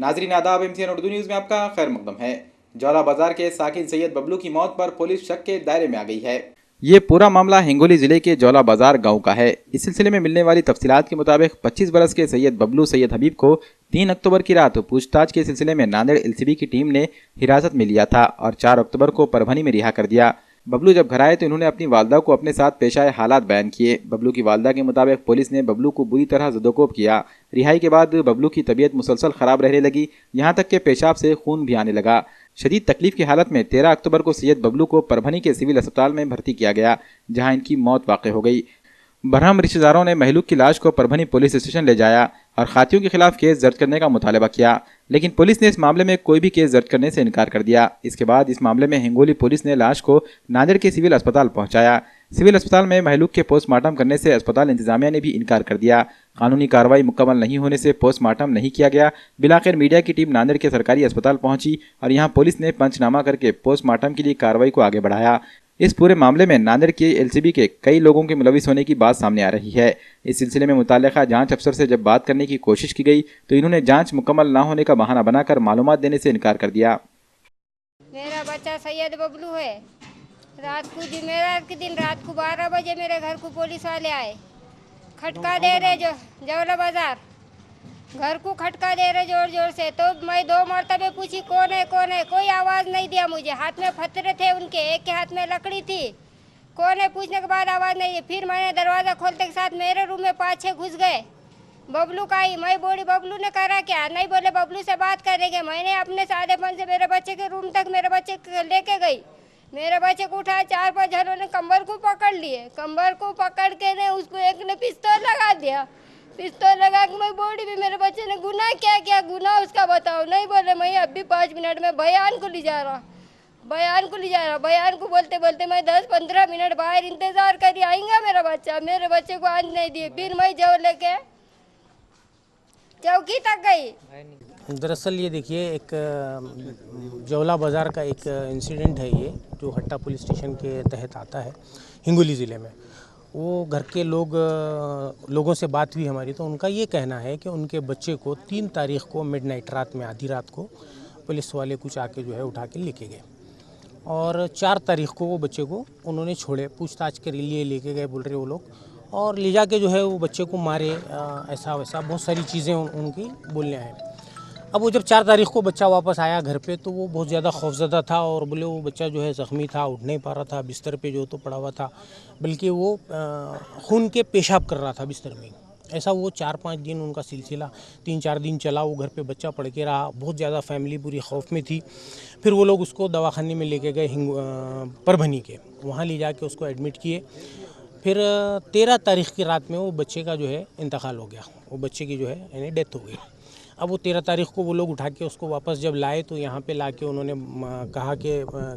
नाजरीन आदाब, MCN Urdu news में आपका खैर मकदम है। जौला बाजार के साकिन सैयद बबलू की मौत पर पुलिस शक के दायरे में आ गई है। ये पूरा मामला हिंगोली जिले के जौला बाजार गांव का है। इस सिलसिले में मिलने वाली तफसीलात के मुताबिक 25 बरस के सैयद बबलू सैयद हबीब को 3 अक्टूबर की रात पूछताछ के सिलसिले में नांदेड़ LCB की टीम ने हिरासत में लिया था और 4 अक्टूबर को परभनी में रिहा कर दिया। बबलू जब घर आए तो इन्होंने अपनी वालदा को अपने साथ पेश आए हालात बयान किए। बबलू की वालदा के मुताबिक पुलिस ने बबलू को बुरी तरह ज़दोकोब किया। रिहाई के बाद बबलू की तबीयत मुसलसल ख़राब रहने लगी, यहाँ तक कि पेशाब से खून भी आने लगा। शदीद तकलीफ की हालत में 13 अक्टूबर को सैयद बबलू को परभनी के सिविल अस्पताल में भर्ती किया गया, जहाँ इनकी मौत वाक़ हो गई। बरहम रिश्तेदारों ने महलूक की लाश को परभनी पुलिस स्टेशन ले जाया और खातियों के खिलाफ केस दर्ज करने का मुतालबा किया, लेकिन पुलिस ने इस मामले में कोई भी केस दर्ज करने से इनकार कर दिया। इसके बाद इस मामले में हिंगोली पुलिस ने लाश को नांदेड़ के सिविल अस्पताल पहुंचाया। सिविल अस्पताल में महलूक के पोस्टमार्टम करने से अस्पताल इंतजामिया ने भी इनकार कर दिया। कानूनी कार्रवाई मुकम्मल नहीं होने से पोस्टमार्टम नहीं किया गया। बिलाखिर मीडिया की टीम नांदेड़ के सरकारी अस्पताल पहुंची और यहां पुलिस ने पंचनामा करके पोस्टमार्टम के लिए कार्रवाई को आगे बढ़ाया। इस पूरे मामले में नांदेड़ के LCB के कई लोगों के मुलविस होने की बात सामने आ रही है। इस सिलसिले में मुताल्लिका जांच अफसर से जब बात करने की कोशिश की गई तो इन्होंने जांच मुकम्मल न होने का बहाना बनाकर मालूमात देने से इनकार कर दिया। मेरा बच्चा सैयद बबलू है। रात को जुमेरात के दिन रात को 12 बजे मेरे घर को पुलिस वाले आए, खटका दे रहे जो जौला बाजार घर को खटका दे रहे जोर जोर से। तो मैं 2 मरतबे पूछी कौन है, कोई आवाज़ नहीं दिया मुझे। हाथ में फतरे थे उनके, एक के हाथ में लकड़ी थी। कौन है पूछने के बाद आवाज़ नहीं दी। फिर मैंने दरवाज़ा खोलते के साथ मेरे रूम में 5-6 घुस गए। बबलू का ही मैं बोली बबलू ने करा क्या, नहीं बोले बबलू से बात करेंगे। मैंने अपने सादेपन से मेरे बच्चे के रूम तक मेरे बच्चे लेके गई। मेरे बच्चे को उठाया, 4-5 जनों ने कंबर को पकड़ लिए। कंबर को पकड़ के ने उसको एक ने पिस्तौल लगा दिया। पिस्तौल लगा के मैं बोली भी मेरे बच्चे ने गुनाह क्या किया, गुनाह उसका बताओ। नहीं बोले मैं अभी 5 मिनट में बयान को ले जा रहा। बयान को बोलते बोलते मैं 10-15 मिनट बाहर इंतजार करी आएंगे मेरा बच्चा। मेरे बच्चे को आज नहीं दिए। फिर मैं जो लेके चौकी तक गई। दरअसल ये देखिए, एक जौला बाज़ार का एक इंसिडेंट है ये, जो हट्टा पुलिस स्टेशन के तहत आता है हिंगोली ज़िले में। वो घर के लोगों से बात हुई हमारी, तो उनका ये कहना है कि उनके बच्चे को 3 तारीख को मिडनाइट रात में, आधी रात को पुलिस वाले कुछ आके जो है उठा के लेके गए और 4 तारीख को वो बच्चे को उन्होंने छोड़े, पूछताछ के लिए लेके गए बोल रहे वो लोग, और ले जाके जो है वो बच्चे को मारे, ऐसा वैसा बहुत सारी चीज़ें उनकी बोलने हैं। अब वो जब 4 तारीख को बच्चा वापस आया घर पे तो वो बहुत ज़्यादा खौफज़दा था और बोले वो बच्चा जो है ज़ख्मी था, उठ नहीं पा रहा था, बिस्तर पे जो तो पड़ा हुआ था, बल्कि वो खून के पेशाब कर रहा था बिस्तर में। ऐसा वो 4-5 दिन उनका सिलसिला 3-4 दिन चला। वो घर पे बच्चा पड़ के रहा, बहुत ज़्यादा फैमिली पूरी खौफ में थी। फिर वो लोग उसको दवाखाने में लेके गए परभनी के, वहाँ ले जाके उसको एडमिट किए। फिर 13 तारीख की रात में वो बच्चे का जो है इंतकाल हो गया, वो बच्चे की जो है यानी डेथ हो गई। अब वो 13 तारीख को वो लोग उठा के उसको वापस जब लाए तो यहाँ पे लाके उन्होंने कहा कि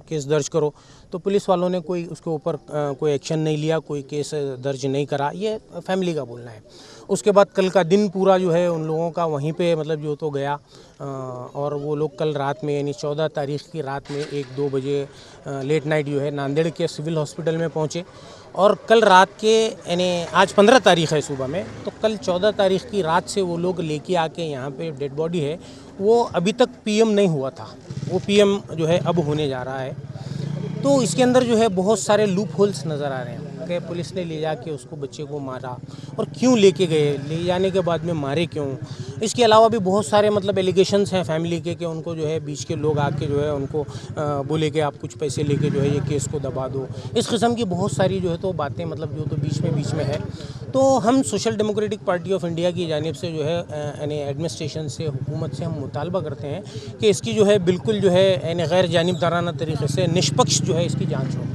केस दर्ज करो, तो पुलिस वालों ने कोई उसके ऊपर कोई एक्शन नहीं लिया, कोई केस दर्ज नहीं करा, ये फैमिली का बोलना है। उसके बाद कल का दिन पूरा जो है उन लोगों का वहीं पे मतलब जो तो गया और वो लोग कल रात में यानी 14 तारीख की रात में 1-2 बजे लेट नाइट जो है नांदेड़ के सिविल हॉस्पिटल में पहुँचे और कल रात के यानी आज 15 तारीख है सुबह में, तो कल 14 तारीख की रात से वो लोग लेके आके यहाँ पे डेड बॉडी है वो अभी तक PM नहीं हुआ था, वो PM जो है अब होने जा रहा है। तो इसके अंदर जो है बहुत सारे लूप होल्स नज़र आ रहे हैं कि पुलिस ने ले जाके उसको बच्चे को मारा और क्यों लेके गए, ले जाने के बाद में मारे क्यों। इसके अलावा भी बहुत सारे मतलब एलिगेशंस हैं फैमिली के कि उनको जो है बीच के लोग आके जो है उनको बोले कि आप कुछ पैसे लेके जो है ये केस को दबा दो। इस किस्म की बहुत सारी जो है तो बातें मतलब जो तो बीच में है। तो हम social democratic party of India की जानिब से जो है यानी एडमिनिस्ट्रेशन से, हुकूमत से हम मुतालबा करते हैं कि इसकी जो है बिल्कुल जो है यानी गैर जानिबदाराना तरीके से निष्पक्ष जो है इसकी जांच हो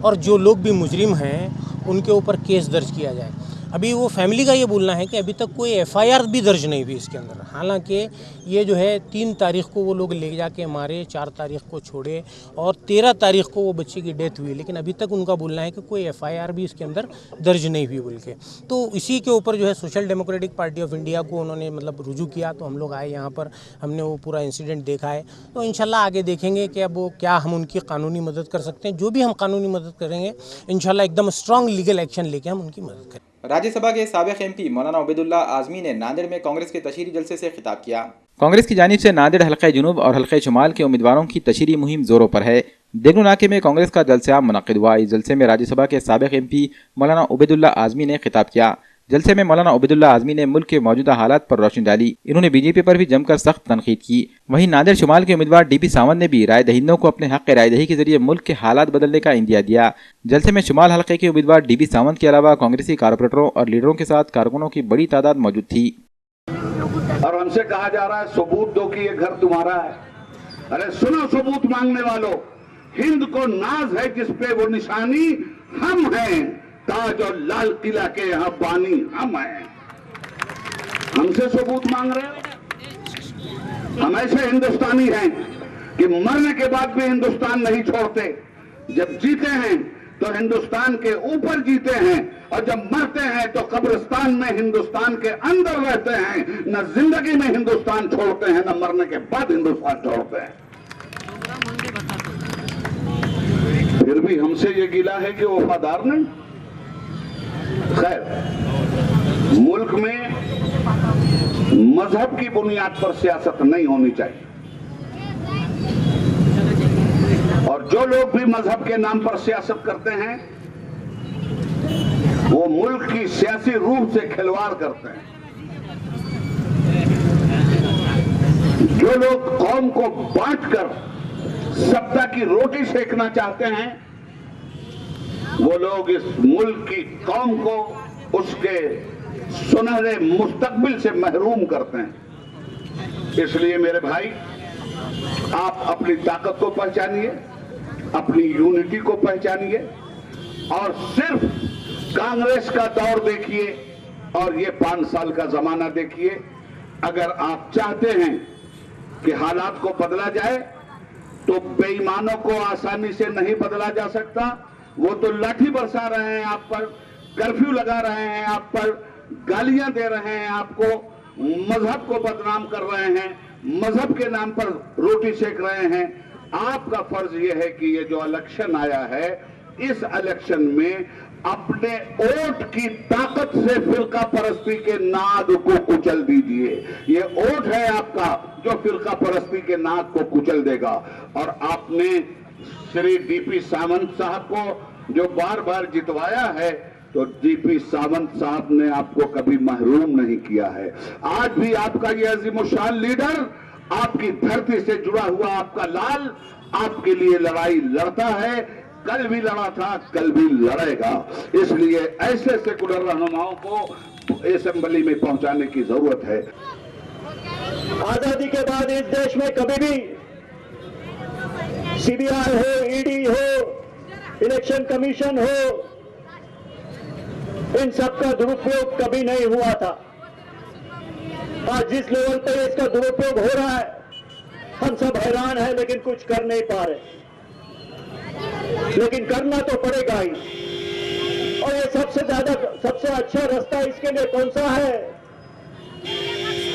और जो लोग भी मुजरिम हैं उनके ऊपर केस दर्ज किया जाए। अभी वो फैमिली का ये बोलना है कि अभी तक कोई FIR भी दर्ज नहीं हुई इसके अंदर। हालांकि ये जो है 3 तारीख को वो लोग ले जाके मारे, 4 तारीख को छोड़े और 13 तारीख को वो बच्चे की डेथ हुई, लेकिन अभी तक उनका बोलना है कि कोई FIR भी इसके अंदर दर्ज नहीं हुई बोल के। तो इसी के ऊपर जो है social democratic party of India को उन्होंने मतलब रुजू किया, तो हम लोग आए यहाँ पर, हमने वो पूरा इंसिडेंट देखा है। तो इंशाल्लाह आगे देखेंगे कि अब वो क्या हम उनकी कानूनी मदद कर सकते हैं। जो भी हम कानूनी मदद करेंगे इंशाल्लाह एकदम स्ट्रॉन्ग लीगल एक्शन लेके हम उनकी मदद करेंगे। राज्यसभा के साबिक MP मौलाना उबैदुल्लाह आज़मी ने नांदेड़ में कांग्रेस के तशहीरी जलसे से खिताब किया। कांग्रेस की जानिब से नांदेड़ हल्का जुनूब और हल्का शुमाल के उम्मीदवारों की तशरीही मुहिम जोरों पर है। देगलू नाके में कांग्रेस का जलसा मुनक्किद हुआ। इस जलसे में राज्यसभा के साबिक MP मौलाना उबैदुल्ला आजमी ने खिताब किया। जलसे में मौलाना उबैदुल्ला आजमी ने मुल्क के मौजूदा हालात पर रोशनी डाली। इन्होंने बीजेपी पर भी जमकर सख्त तनकीद की। वहीं नांदेड़ शुमाल के उम्मीदवार DP सावंत ने भी राय दहिंदों को अपने हक राय दही के जरिए मुल्क के हालात बदलने का इंदिया दिया। जलसे में शुमाल हल्के के उम्मीदवार DP सावंत के अलावा कांग्रेसी कारपोरेटरों और लीडरों के साथ कारकुनों की बड़ी तादाद मौजूद थी। और हमसे कहा जा रहा है सबूत दो कि ये घर तुम्हारा है। अरे सुनो सबूत मांगने वालों, हिंद को नाज है जिस पे वो निशानी हम हैं, ताज और लाल किला के यहाँ बानी हम हैं। हमसे सबूत मांग रहे हो? हम ऐसे हिंदुस्तानी हैं कि मरने के बाद भी हिंदुस्तान नहीं छोड़ते। जब जीते हैं तो हिंदुस्तान के ऊपर जीते हैं, और जब मरते हैं तो कब्रिस्तान में हिंदुस्तान के अंदर रहते हैं। न जिंदगी में हिंदुस्तान छोड़ते हैं, न मरने के बाद हिंदुस्तान छोड़ते हैं। फिर भी हमसे ये गिला है कि वफादार नहीं। खैर, मुल्क में मजहब की बुनियाद पर सियासत नहीं होनी चाहिए, और जो लोग भी मजहब के नाम पर सियासत करते हैं वो मुल्क की सियासी रूह से खिलवाड़ करते हैं। जो लोग कौम को बांटकर सत्ता की रोटी सेकना चाहते हैं वो लोग इस मुल्क की कौम को उसके सुनहरे मुस्तकबिल से महरूम करते हैं। इसलिए मेरे भाई, आप अपनी ताकत को पहचानिए, अपनी यूनिटी को पहचानिए, और सिर्फ कांग्रेस का दौर देखिए और ये 5 साल का जमाना देखिए। अगर आप चाहते हैं कि हालात को बदला जाए तो बेईमानों को आसानी से नहीं बदला जा सकता। वो तो लाठी बरसा रहे हैं आप पर, कर्फ्यू लगा रहे हैं आप पर, गालियां दे रहे हैं आपको, मजहब को बदनाम कर रहे हैं, मजहब के नाम पर रोटी सेक रहे हैं। आपका फर्ज यह है कि ये जो इलेक्शन आया है, इस इलेक्शन में अपने वोट की ताकत से फिरका परस्ती के नाद को कुचल दीजिए। ये वोट है आपका जो फिरका परस्ती के नाद को कुचल देगा। और आपने श्री DP सावंत साहब को जो बार बार जितवाया है, तो DP सावंत साहब ने आपको कभी महरूम नहीं किया है। आज भी आपका ये अजीमुशान लीडर, आपकी धरती से जुड़ा हुआ आपका लाल, आपके लिए लड़ाई लड़ता है। कल भी लड़ा था, कल भी लड़ेगा। इसलिए ऐसे सेकुलर रहनुमाओं को असेंबली में पहुंचाने की जरूरत है। आजादी के बाद इस देश में कभी भी CBI हो, ED हो, इलेक्शन कमीशन हो, इन सब का दुरुपयोग कभी नहीं हुआ था। आज जिस लेवल पे इसका दुरुपयोग हो रहा है, हम सब हैरान हैं, लेकिन कुछ कर नहीं पा रहे। लेकिन करना तो पड़ेगा ही। और ये सबसे अच्छा रास्ता इसके लिए कौन सा है,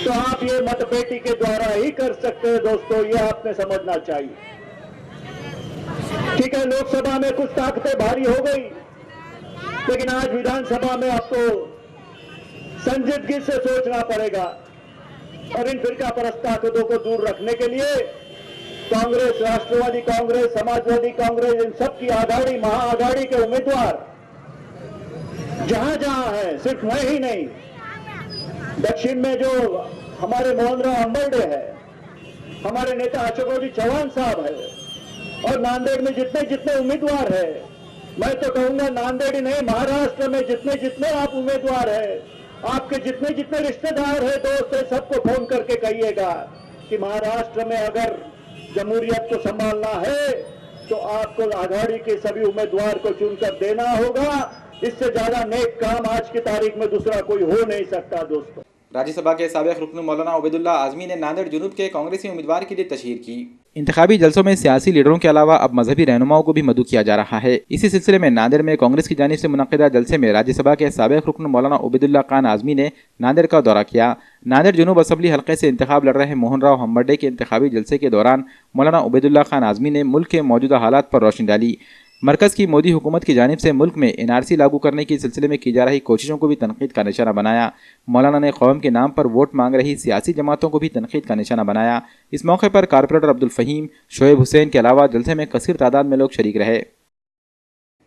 तो आप ये मतपेटी के द्वारा ही कर सकते हैं दोस्तों, ये आपने समझना चाहिए। ठीक है, लोकसभा में कुछ ताकतें भारी हो गई, लेकिन आज विधानसभा में आपको संजीदगी से सोचना पड़ेगा। और इन फिरका परस्त ताकतों को दूर रखने के लिए कांग्रेस, राष्ट्रवादी कांग्रेस, समाजवादी कांग्रेस, इन सब की आघाड़ी, महाआघाड़ी के उम्मीदवार जहां जहां है, सिर्फ मैं ही नहीं, दक्षिण में जो हमारे मोहनराव अंबर्डे है, हमारे नेता अशोक चौहान साहब है, और नांदेड़ में जितने जितने उम्मीदवार है, मैं तो कहूंगा नांदेड़ ही नहीं, महाराष्ट्र में जितने जितने आप उम्मीदवार है, आपके जितने जितने रिश्तेदार है, दोस्त है, सबको फोन करके कहिएगा कि महाराष्ट्र में अगर जमहूरियत को संभालना है तो आपको आघाड़ी के सभी उम्मीदवार को चुनकर देना होगा। इससे ज्यादा नेक काम आज की तारीख में दूसरा कोई हो नहीं सकता दोस्तों। राज्यसभा के साबिक रुकन मौलाना उबैदुल्ला आजमी ने नांदेड़ जुनूब के कांग्रेसी उम्मीदवार के लिए तशहीर की। इंतखाबी जलसों में सियासी लीडरों के अलावा अब मजहबी रहनुमाओं को भी मदऊ किया जा रहा है। इसी सिलसिले में नांदेड़ में कांग्रेस की जानिब से मुनक्किदा जलसे में राज्यसभा के साबिक रुकन मौलाना उबैदुल्ला खान आजमी ने नांदेड़ का दौरा किया। नांदेड़ जुनूब असम्बली हल्के से इंतखाब लड़ रहे मोहनराव हम्बर्डे के इंतखाबी जलसे के दौरान मौलाना उबैदुल्ला खान आजमी ने मुल्क के मौजूदा हालात पर रोशनी डाली। मरकज़ की मोदी हुकूमत की जानिब से मुल्क में NRC लागू करने के सिलसिले में की जा रही कोशिशों को भी तनकीद का निशाना बनाया। मौलाना ने कौम के नाम पर वोट मांग रही सियासी जमातों को भी तनकीद का निशाना बनाया। इस मौके पर कारपोरेटर अब्दुल फ़हीम, शोएब हुसैन के अलावा जलसे में कसीर तादाद में लोग शरीक रहे।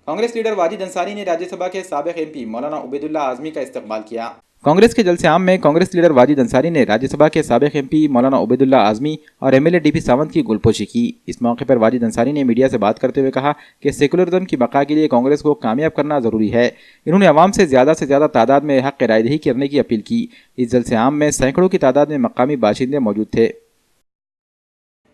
कांग्रेस लीडर वाजिद अंसारी ने राज्यसभा के साबिक MP मौलाना उबैदुल्लाह आज़मी का इस्तकबाल किया। कांग्रेस के जलसे आम में कांग्रेस लीडर वाजिद अंसारी ने राज्यसभा के साबिक MP मौलाना उबैदुल्लाह आज़मी और MLA DP सावंत की गुलपोशी की। इस मौके पर वाजिद अंसारी ने मीडिया से बात करते हुए कहा कि सेकुलरिज्म की बका के लिए कांग्रेस को कामयाब करना ज़रूरी है। इन्होंने अवाम से ज़्यादा तादाद में हक़ रायदही करने की अपील की। इस जलसे आम में सैकड़ों की तादाद में मकामी बाशिंदे मौजूद थे।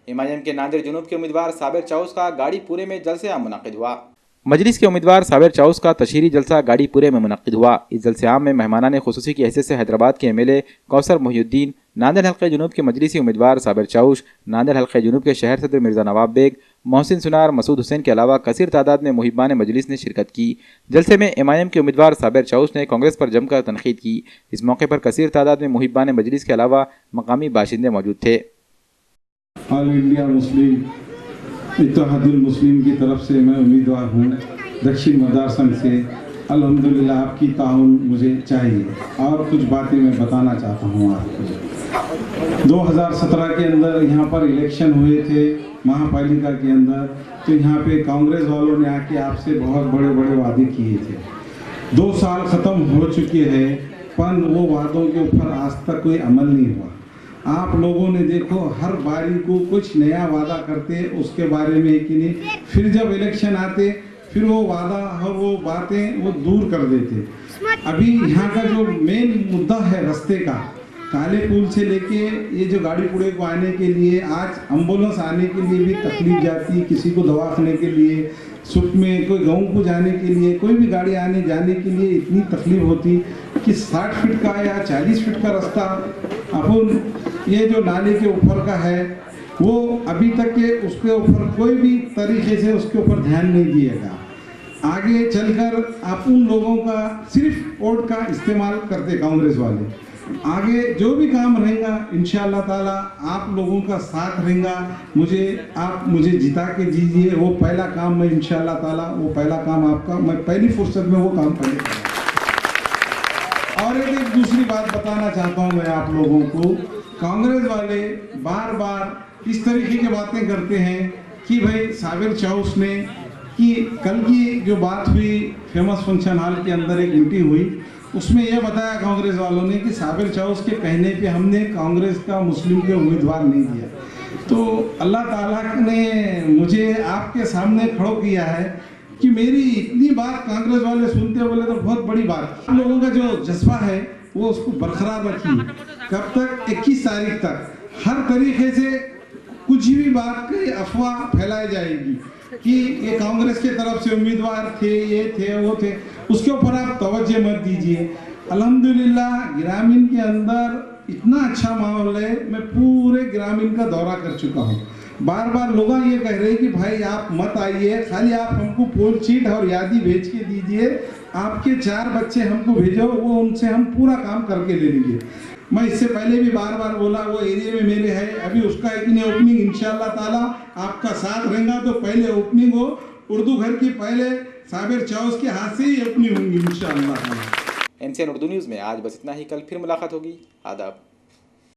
MIM के नांदेड़ जुनूब के उम्मीदवार साबिर चाउस का गाड़ीपुरे में जलसे आम मुनक़िद हुआ। मजलिस के उम्मीदवार साबिर चाउस का तशहीरी जलसा गाड़ीपुरे में मुनक़िद हुआ। इस जलसे आम में मेहमानाने खुसूसी की हैसियत से हैदराबाद के MLA कौसर मोहिउद्दीन, नांदेड़ हल्के जुनूब के मजलिसी उम्मीदवार साबिर चाउस, नांदेड़ हल्के जुनूब के शहर सदर मिर्ज़ा नवाब बेग, मोहसिन सुनार, मसूद हुसैन के अलावा कसीर तादाद में मुहिब्बान मजलिस ने शिरकत की। जलसे में MIM के उम्मीदवार साबिर चाउस ने कांग्रेस पर जमकर तनकीद की। इस मौके पर कसीर तादाद में मुहिब्बान मजलिस के अलावा मकामी बाशिंदे मौजूद थे। ऑल इंडिया मुस्लिम इत्तेहादुल मुस्लिम की तरफ से मैं उम्मीदवार हूँ दक्षिण मदार संघ से। अल्हम्दुलिल्लाह आपकी ताउन मुझे चाहिए और कुछ बातें मैं बताना चाहता हूँ आपको। 2017 के अंदर यहाँ पर इलेक्शन हुए थे महापालिका के अंदर, तो यहाँ पे कांग्रेस वालों ने आके आपसे बहुत बड़े बड़े वादे किए थे। 2 साल ख़त्म हो चुके हैं पर वो वादों के ऊपर आज तक कोई अमल नहीं हुआ। आप लोगों ने देखो हर बारी को कुछ नया वादा करते, उसके बारे में कि नहीं, फिर जब इलेक्शन आते फिर वो वादा और वो बातें वो दूर कर देते। अभी यहाँ का जो मेन मुद्दा है रास्ते का, काले पुल से लेके ये जो गाड़ीपुरे को आने के लिए आज एम्बुलेंस आने के लिए भी तकलीफ जाती, किसी को दवाखाने के लिए, सुख में कोई गाँव को जाने के लिए, कोई भी गाड़ी आने जाने के लिए इतनी तकलीफ होती कि 60 फीट का या 40 फीट का रास्ता अपन ये जो नाले के ऊपर का है वो अभी तक के उसके ऊपर कोई भी तरीके से उसके ऊपर ध्यान नहीं दिएगा। आगे चलकर आप उन लोगों का सिर्फ वोट का इस्तेमाल करते कांग्रेस वाले। आगे जो भी काम रहेगा इंशाअल्लाह ताला आप लोगों का साथ रहेगा। आप मुझे जिता के दीजिए, वो पहला काम मैं इंशाअल्लाह ताला वो पहला काम आपका मैं पहली फुर्सत में वो काम पहले करूँगा। और एक दूसरी बात बताना चाहता हूँ मैं आप लोगों को, कांग्रेस वाले बार बार इस तरीके की बातें करते हैं कि भाई साबिर चाउस ने कि कल की जो बात हुई फेमस फंक्शन हॉल के अंदर एक मीटिंग हुई, उसमें यह बताया कांग्रेस वालों ने कि साबिर चाउस के कहने पे हमने कांग्रेस का मुस्लिम के उम्मीदवार नहीं दिया। तो अल्लाह ताला ने मुझे आपके सामने खड़ो किया है कि मेरी इतनी बात कांग्रेस वाले सुनते बोले तो बहुत बड़ी बात। आप लोगों का जो जज्बा है वो उसको बरकरार रखिए। कब तक? 21 तारीख तक हर तरीके से कुछ भी बात की अफवाह फैलाई जाएगी कि ये कांग्रेस के तरफ से उम्मीदवार थे, ये थे, वो थे, उसके ऊपर आप तवज्जो मत दीजिए। अल्हम्दुलिल्लाह ग्रामीण के अंदर इतना अच्छा माहौल है, मैं पूरे ग्रामीण का दौरा कर चुका हूँ। बार बार लोग ये कह रहे हैं कि भाई आप मत आइए, खाली आप हमको पोल शीट और यादी भेज के दीजिए, आपके 4 बच्चे हमको भेजो, वो उनसे हम पूरा काम करके ले लेंगे। मैं इससे पहले भी बार बार बोला वो एरिया में मेरे है, अभी उसका एक नहीं ओपनिंग इंशाअल्लाह ताला आपका साथ रहेगा तो पहले ओपनिंग हो। उर्दू घर की पहले साबिर चाउस के हाथ से ही ओपनिंग होंगी इंशाअल्लाह। MCN उर्दू न्यूज़ में आज बस इतना ही। कल फिर मुलाकात होगी। आदाब।